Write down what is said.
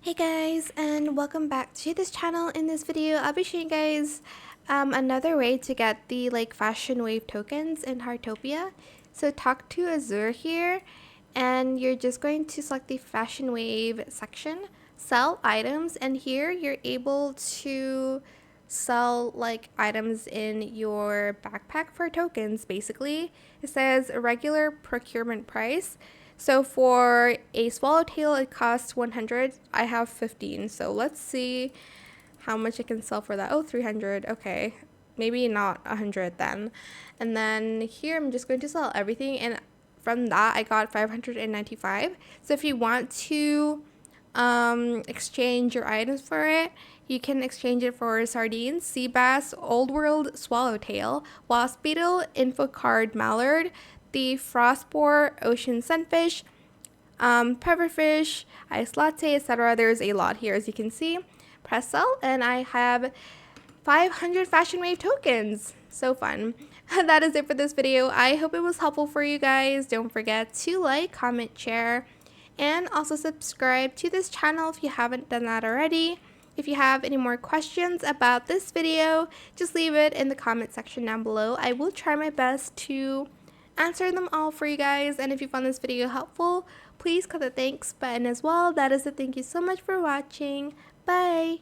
Hey guys, and welcome back to this channel. In this video I'll be showing you guys another way to get the Fashionwave tokens in Heartopia. So talk to Azure here, and you're just going to select the Fashionwave section, sell items, and here you're able to sell items in your backpack for tokens. Basically it says regular procurement price. So for a swallowtail it costs 100. I have 15, so let's see how much I can sell for that. Oh, 300. Okay, maybe not 100 then. And then here I'm just going to sell everything, and from that I got 595. So if you want to exchange your items for it, you can exchange it for sardines, sea bass, old world swallowtail, wasp beetle, info card mallard, the frost boar, ocean sunfish, pufferfish, ice latte, etc. There's a lot here, as you can see. Press sell, and I have 500 Fashionwave tokens. So fun. That is it for this video. I hope it was helpful for you guys. Don't forget to like, comment, share, and also subscribe to this channel if you haven't done that already. If you have any more questions about this video, just leave it in the comment section down below. I will try my best to answer them all for you guys. And if you found this video helpful, please click the thanks button as well. That is it. Thank you so much for watching. Bye.